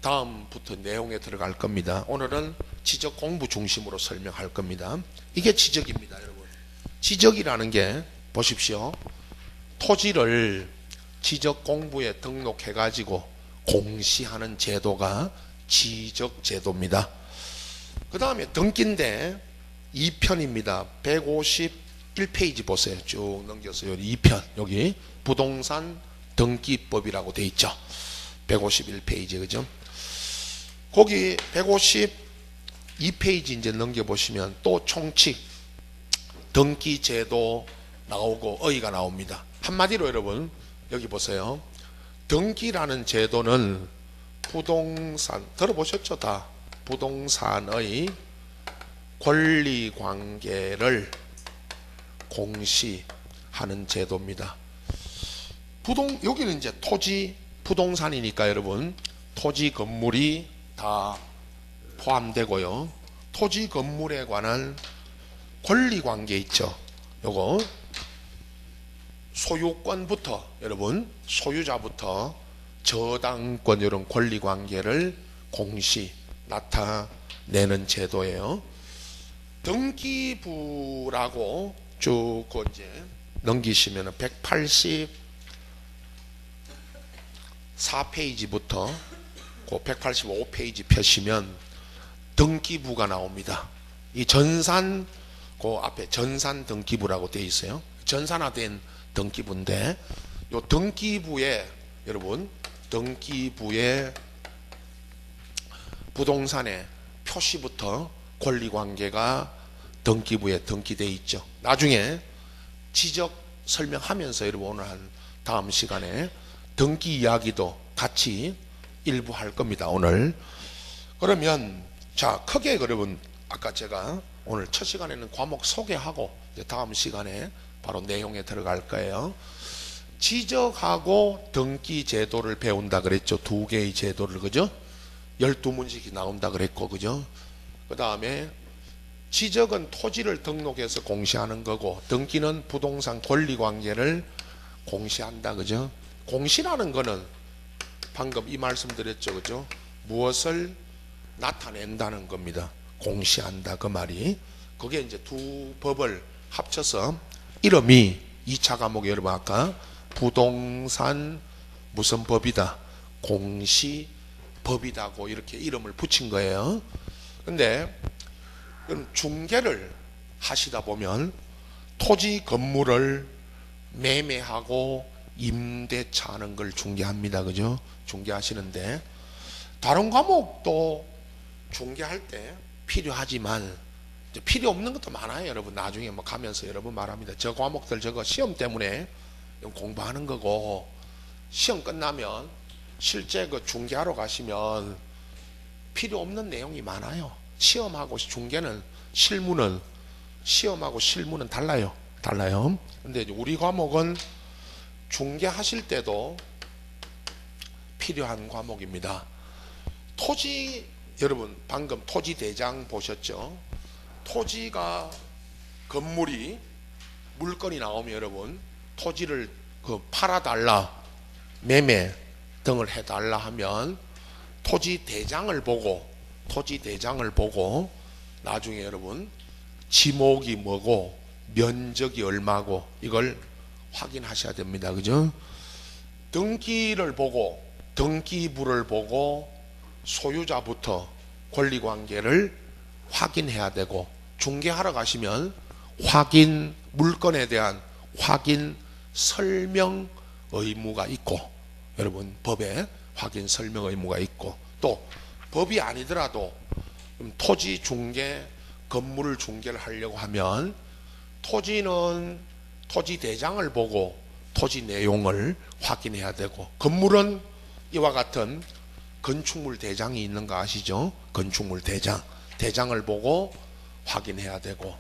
A: 다음부터 내용에 들어갈 겁니다. 오늘은 지적 공부 중심으로 설명할 겁니다. 이게 지적입니다. 여러분 지적이라는 게 보십시오. 토지를 지적 공부에 등록해 가지고 공시하는 제도가 지적 제도입니다. 그 다음에 등기인데 2편입니다. 151페이지 보세요. 쭉 넘겨서 여기 2편 여기 부동산 등기법이라고 되어 있죠. 151페이지 그죠? 거기 152페이지 이제 넘겨보시면 또 총칙 등기제도 나오고 어휘가 나옵니다. 한마디로 여러분 여기 보세요. 등기라는 제도는 부동산 들어보셨죠? 다 부동산의 권리관계를 공시하는 제도입니다. 여기는 이제 토지 부동산이니까 여러분 토지 건물이 다 포함되고요. 토지 건물에 관한 권리관계 있죠. 요거 소유권부터 여러분 소유자부터 저당권 이런 권리관계를 공시 나타내는 제도예요. 등기부라고 쭉 이제 넘기시면 184페이지부터 그 185페이지 펴시면 등기부가 나옵니다. 이 전산 그 앞에 전산 등기부라고 되어 있어요. 전산화된 등기부인데 요 등기부에 여러분 등기부에 부동산의 표시부터 권리관계가 등기부에 등기되어 있죠. 나중에 지적 설명하면서 여러분 오늘 한 다음 시간에 등기 이야기도 같이 일부 할 겁니다. 오늘 그러면 자 크게 여러분 아까 제가 오늘 첫 시간에는 과목 소개하고 이제 다음 시간에 바로 내용에 들어갈 거예요. 지적하고 등기 제도를 배운다 그랬죠. 두 개의 제도를 그죠? 12문식이 나온다 그랬고 그죠? 그 다음에 지적은 토지를 등록해서 공시하는 거고 등기는 부동산 권리관계를 공시한다 그죠? 공시라는 거는 방금 이 말씀 드렸죠 그죠? 무엇을 나타낸다는 겁니다. 공시한다 그 말이. 그게 이제 두 법을 합쳐서 이름이 2차 과목에 여러분 아까 부동산 무슨 법이다, 공시법이다고 이렇게 이름을 붙인 거예요. 근데 중개를 하시다 보면 토지 건물을 매매하고 임대차 하는 걸 중개합니다. 그죠? 중개하시는데 다른 과목도 중개할 때 필요하지만 필요 없는 것도 많아요. 여러분 나중에 뭐 가면서 여러분 말합니다. 저 과목들 저거 시험 때문에 공부하는 거고 시험 끝나면 실제 그 중개하러 가시면 필요 없는 내용이 많아요. 시험하고 중개는 실무는 시험하고 실무는 달라요. 근데 우리 과목은 중개하실 때도 필요한 과목입니다. 토지 여러분 방금 토지 대장 보셨죠? 토지가 건물이 물건이 나오면 여러분 토지를 팔아달라 매매 등을 해달라 하면 토지 대장을 보고 나중에 여러분 지목이 뭐고 면적이 얼마고 이걸 확인하셔야 됩니다. 그죠? 등기를 보고 등기부를 보고 소유자부터 권리관계를 확인해야 되고 중개하러 가시면 확인 물건에 대한 확인 설명 의무가 있고 여러분 법에 확인 설명 의무가 있고 또 법이 아니더라도 토지 중개 건물을 중개를 하려고 하면 토지는 토지 대장을 보고 토지 내용을 확인해야 되고 건물은 이와 같은 건축물 대장이 있는 거 아시죠? 건축물 대장을 보고 확인해야 되고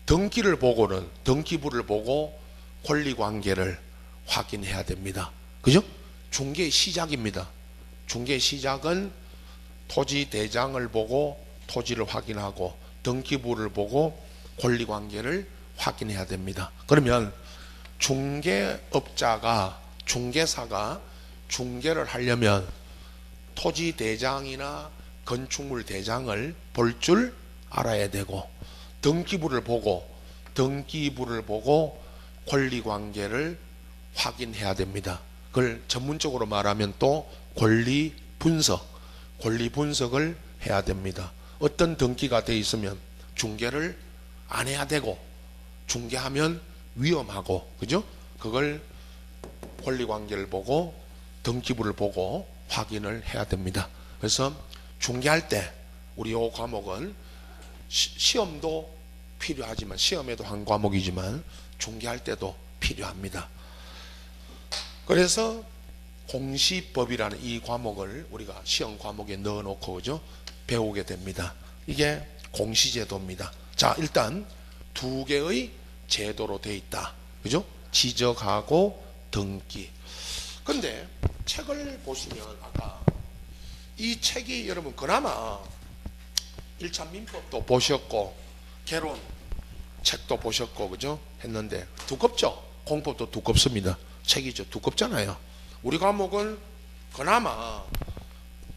A: 등기를 보고는 등기부를 보고 권리관계를 확인해야 됩니다. 그죠? 중개의 시작입니다. 중개의 시작은 토지 대장을 보고 토지를 확인하고 등기부를 보고 권리관계를 확인해야 됩니다. 그러면 중개사가 중개를 하려면 토지 대장이나 건축물 대장을 볼 줄 알아야 되고 등기부를 보고 권리관계를 확인해야 됩니다. 그걸 전문적으로 말하면 또 권리 분석을 해야 됩니다. 어떤 등기가 돼 있으면 중개를 안 해야 되고 중개하면 위험하고 그죠? 그걸 권리관계를 보고 등기부를 보고 확인을 해야 됩니다. 그래서 중개할 때 우리 이 과목은 시험도 필요하지만 시험에도 한 과목이지만 중개할 때도 필요합니다. 그래서 공시법이라는 이 과목을 우리가 시험 과목에 넣어놓고 그죠? 배우게 됩니다. 이게 공시제도입니다. 자, 일단 두 개의 제도로 되어 있다. 그죠? 지적하고 등기. 근데 책을 보시면 아까 이 책이 여러분 그나마 1차 민법도 보셨고 개론 책도 보셨고 그죠? 했는데 두껍죠? 공법도 두껍습니다. 책이 두껍잖아요. 우리 과목은 그나마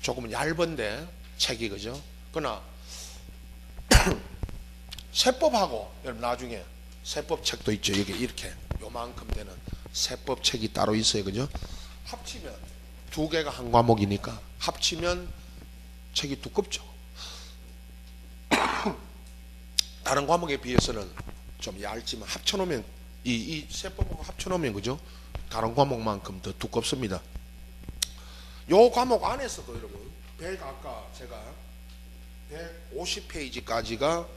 A: 조금 얇은데 책이 그죠? 그러나 세법하고 여러분 나중에 세법 책도 있죠. 여기 이렇게 요만큼 되는 세법 책이 따로 있어요. 그죠? 합치면 두 개가 한 과목이니까 합치면 책이 두껍죠. 다른 과목에 비해서는 좀 얇지만 합쳐놓으면 이 세법하고 합쳐놓으면 그죠? 다른 과목만큼 더 두껍습니다. 요 과목 안에서도 여러분 아까 제가 150페이지까지가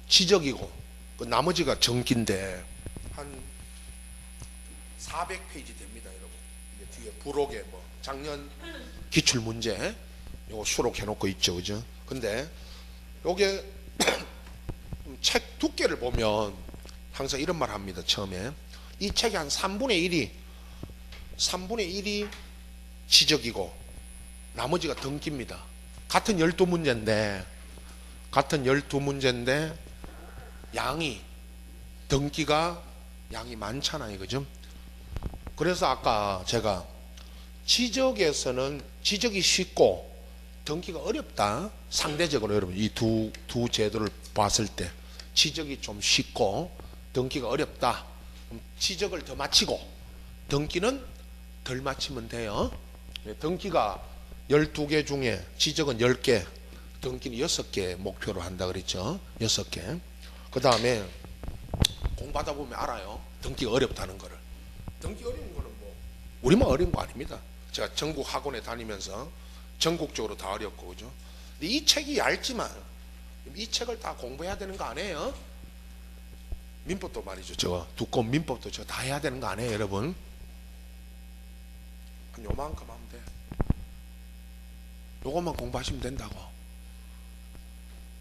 A: 지적이고 그 나머지가 전기인데 한 400페이지 됩니다, 여러분. 이게 뒤에 부록에 뭐 작년 기출 문제 요거 수록해 놓고 있죠, 그죠? 근데 요게 책 두께를 보면 항상 이런 말 합니다. 처음에 이 책이 한 3분의 1이 지적이고 나머지가 등기입니다. 같은 12문제인데 양이 등기가 양이 많잖아요, 그죠? 그래서 아까 제가 지적에서는 지적이 쉽고 등기가 어렵다. 상대적으로 여러분 이 두 제도를 봤을 때 지적이 좀 쉽고 등기가 어렵다. 그럼 지적을 더 맞추고 등기는 덜 맞추면 돼요. 등기가 12개 중에 지적은 10개, 등기는 6개 목표로 한다 그랬죠. 6개. 그 다음에 공부하다 보면 알아요. 등기가 어렵다는 거를. 등기 어려운 거는 뭐 우리만 어려운 거 아닙니다. 제가 전국 학원에 다니면서 전국적으로 다 어렵고 그죠. 근데 이 책이 얇지만 이 책을 다 공부해야 되는 거 아니에요? 민법도 말이죠. 저 두꺼운 민법도 저 다 해야 되는 거 아니에요, 여러분? 한 요만큼 하면 돼. 요것만 공부하시면 된다고.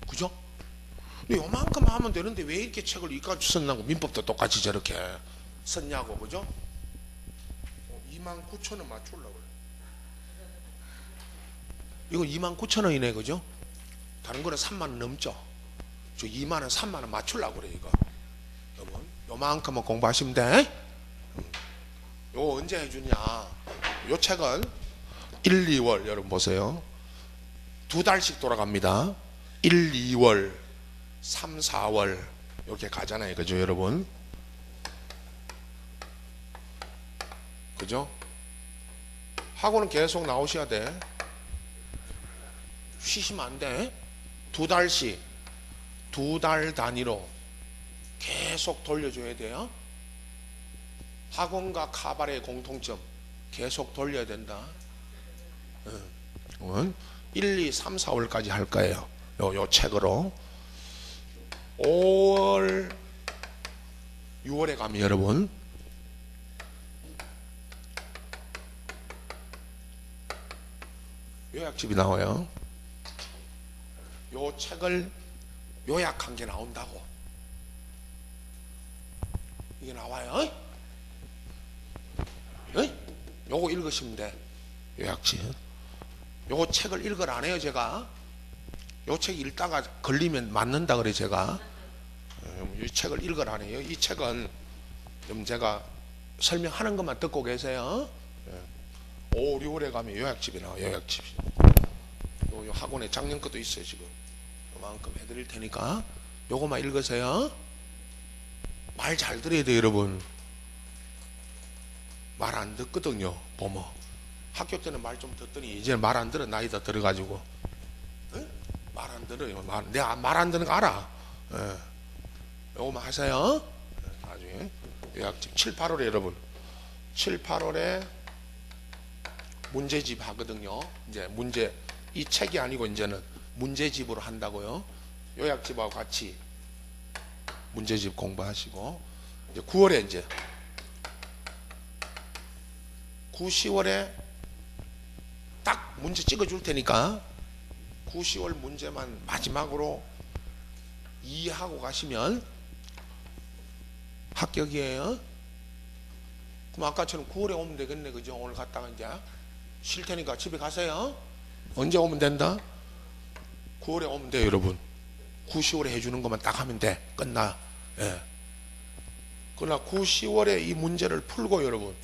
A: 그죠? 근데 요만큼 하면 되는데 왜 이렇게 책을 이까지 썼냐고. 민법도 똑같이 저렇게 썼냐고. 그죠? 29,000원 맞추려고 그래. 이거 29,000원이네. 그죠? 다른 거는 3만원 넘죠? 저 2만원 3만원 맞추려고 그래. 이거 여러분 요만큼만 공부하시면 돼. 요거 언제 해주냐. 요 책은 1, 2월 여러분 보세요. 2달씩 돌아갑니다. 1, 2월 3, 4월 이렇게 가잖아요. 그죠 여러분? 그죠? 학원은 계속 나오셔야 돼. 쉬시면 안 돼. 2달씩 2달 단위로 계속 돌려줘야 돼요. 학원과 카바레의 공통점 계속 돌려야 된다. 1, 2, 3, 4월까지 할 거예요. 요 책으로 5월 6월에 가면 여러분 요약집이 나와요. 요 책을 요약한 게 나온다고. 이게 나와요. 요거 읽으시면 돼. 요약집. 요거 책을 읽으라 안 해요 제가. 요 책 읽다가 걸리면 맞는다 그래 제가. 이 책을 읽으라 안 해요. 이 책은 좀 제가 설명하는 것만 듣고 계세요. 5, 6월에 가면 요약집이 나와요. 요약집이. 요 학원에 작년 것도 있어요 지금. 요만큼 해드릴 테니까 요거만 읽으세요. 말 잘 들어야 돼요 여러분. 말 안 듣거든요. 보면 학교 때는 말 좀 듣더니 이제 말 안 들어. 나이 다 들어가지고 말 안 들어요. 내가 말 안 듣는 거 알아. 요거만 하세요. 나중에 요약집 7, 8월에 여러분 7, 8월에 문제집 하거든요. 이제 문제 이 책이 아니고 이제는 문제집으로 한다고요. 요약집하고 같이 문제집 공부하시고 이제 9월에 이제 9, 10월에 딱 문제 찍어줄 테니까 9, 10월 문제만 마지막으로 이해하고 가시면 합격이에요. 그럼 아까처럼 9월에 오면 되겠네. 그죠? 오늘 갔다가 이제 쉴 테니까 집에 가세요. 언제 오면 된다? 9월에 오면 돼요 여러분. 9, 10월에 해주는 것만 딱 하면 돼. 끝나. 예. 그러나 9, 10월에 이 문제를 풀고 여러분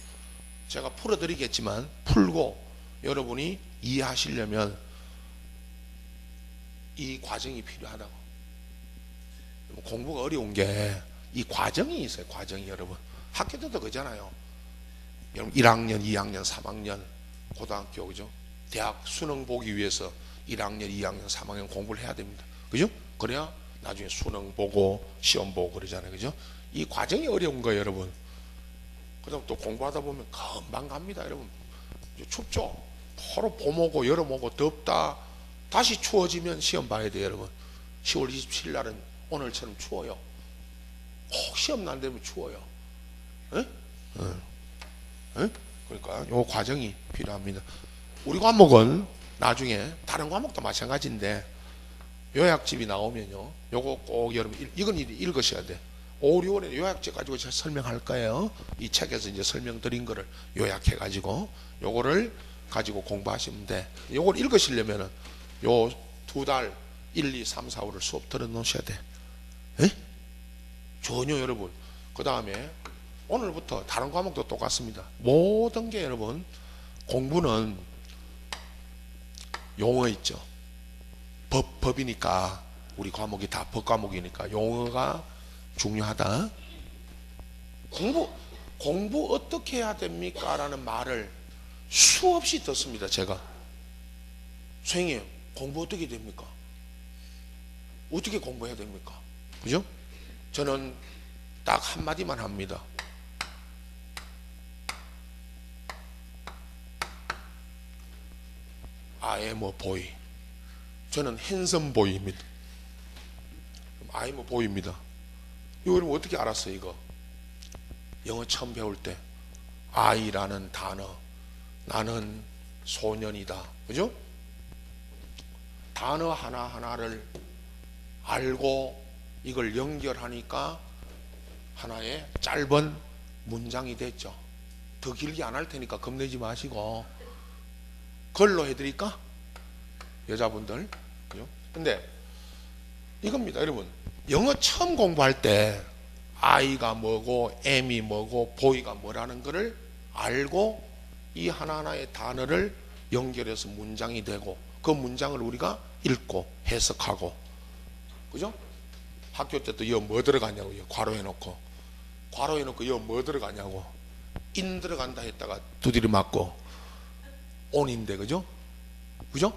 A: 제가 풀어드리겠지만 풀고 여러분이 이해하시려면 이 과정이 필요하다고. 공부가 어려운 게 이 과정이 있어요. 과정이 여러분. 학교 때도 그잖아요. 여러분 1학년, 2학년, 3학년 고등학교 그죠? 대학 수능 보기 위해서 1학년, 2학년, 3학년 공부를 해야 됩니다. 그죠? 그래야 나중에 수능 보고 시험 보고 그러잖아요. 그죠? 이 과정이 어려운 거예요 여러분. 그다음 또 공부하다 보면 금방 갑니다 여러분. 춥죠? 서로 봄 오고 여름 오고 덥다. 다시 추워지면 시험 봐야 돼요 여러분. 10월 27일 날은 오늘처럼 추워요. 꼭 시험 날 되면 추워요. 그러니까 요 과정이 필요합니다. 우리 과목은 나중에 다른 과목도 마찬가지인데 요약집이 나오면요 요거 꼭 여러분 이건 읽으셔야 돼. 5, 6월에 요약집 가지고 제가 설명할 거예요. 이 책에서 이제 설명드린 거를 요약해 가지고 요거를 가지고 공부하시면 돼. 요걸 읽으시려면은 요 2달 1, 2, 3, 4, 5를 수업 들어 놓으셔야 돼. 전혀 여러분. 그 다음에 오늘부터 다른 과목도 똑같습니다. 모든 게 여러분 공부는 용어 있죠. 법이니까 우리 과목이 다 법 과목이니까 용어가 중요하다. 공부 어떻게 해야 됩니까? 라는 말을 수없이 듣습니다. 제가. 선생님, 공부 어떻게 됩니까? 어떻게 공부해야 됩니까? 그죠? 저는 딱 한마디만 합니다. I am a boy. 저는 핸섬 보이입니다. I am a boy입니다. 이거 여러분 어떻게 알았어요? 이거 영어 처음 배울 때 I라는 단어, 나는 소년이다. 그죠? 단어 하나하나를 알고 이걸 연결하니까 하나의 짧은 문장이 됐죠. 더 길게 안 할 테니까 겁내지 마시고 글로 해드릴까? 여자분들. 그죠? 근데 이겁니다. 여러분, 영어 처음 공부할 때 I가 뭐고 M이 뭐고 boy가 뭐라는 것을 알고 이 하나하나의 단어를 연결해서 문장이 되고 그 문장을 우리가 읽고 해석하고, 그죠? 학교 때 또 이거 뭐 들어가냐고 괄호해놓고 이거 뭐 들어가냐고 인 들어간다 했다가 두드려 맞고 온인데, 그죠? 그죠?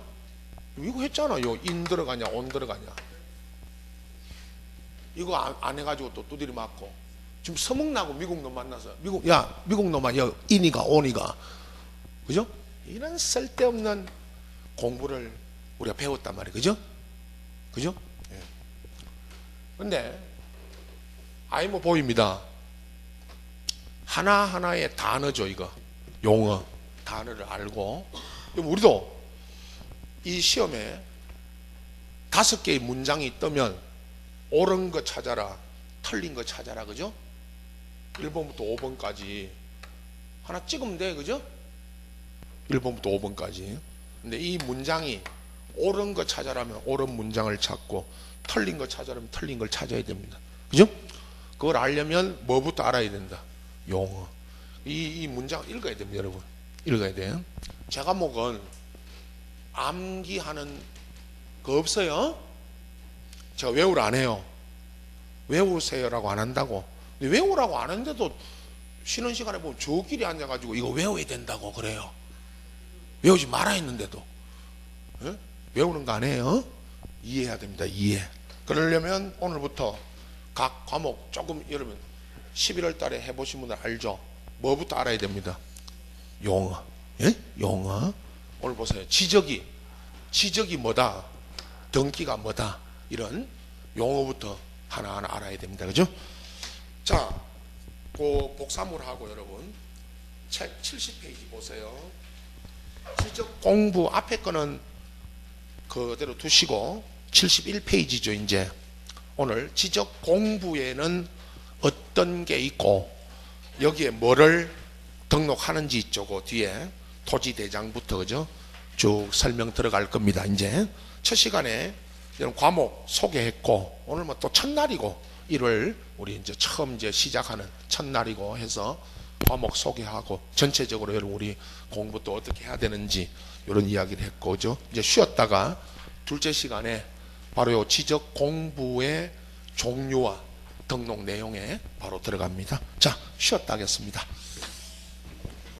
A: 이거 했잖아요. 인 들어가냐 온 들어가냐 이거 안 해가지고 또 두드려 맞고. 지금 서먹나고 미국 놈 만나서 미국 놈아 인이가 온이가, 그죠? 이런 쓸데없는 공부를 우리가 배웠단 말이에요. 그죠? 그죠? 예. 근데 아이모 보입니다. 하나하나의 단어죠. 이거 용어 단어를 알고, 우리도 이 시험에 5개의 문장이 뜨면 옳은 거 찾아라, 틀린 거 찾아라. 그죠? 1번부터 5번까지 하나 찍으면 돼. 그죠? 1번부터 5번까지. 근데 이 문장이 옳은 거 찾아라면 옳은 문장을 찾고 틀린 거 찾아라면 틀린 걸 찾아야 됩니다. 그죠? 그걸 알려면 뭐부터 알아야 된다? 용어. 이 문장 읽어야 됩니다. 여러분 읽어야 돼요. 제 과목은 암기하는 거 없어요. 제가 외우라 안 해요. 외우세요라고 안 한다고. 근데 외우라고 안 하는데도 쉬는 시간에 보면 저끼리 앉아가지고 이거 외워야 된다고 그래요. 외우지 말아 했는데도. 예? 외우는 거 아니에요. 이해해야 됩니다. 이해. 그러려면 오늘부터 각 과목 조금, 여러분 11월 달에 해보신 분들 알죠? 뭐부터 알아야 됩니다? 용어. 예? 용어. 오늘 보세요. 지적이 뭐다, 등기가 뭐다, 이런 용어부터 하나하나 알아야 됩니다. 그죠? 자, 그 복사물하고 여러분 책 70페이지 보세요. 지적 공부 앞에 거는 그대로 두시고 71페이지죠. 이제 오늘 지적 공부에는 어떤 게 있고 여기에 뭐를 등록하는지 있죠. 그 뒤에 토지대장부터, 그죠? 쭉 설명 들어갈 겁니다. 이제 첫 시간에 이런 과목 소개했고, 오늘 뭐 또 첫날이고 1월 우리 이제 처음 이제 시작하는 첫날이고 해서 과목 소개하고 전체적으로 여러분 우리 공부 또 어떻게 해야 되는지 이런 이야기를 했고, 그죠? 이제 쉬었다가 둘째 시간에 바로 요 지적 공부의 종류와 등록 내용에 바로 들어갑니다. 자, 쉬었다 하겠습니다.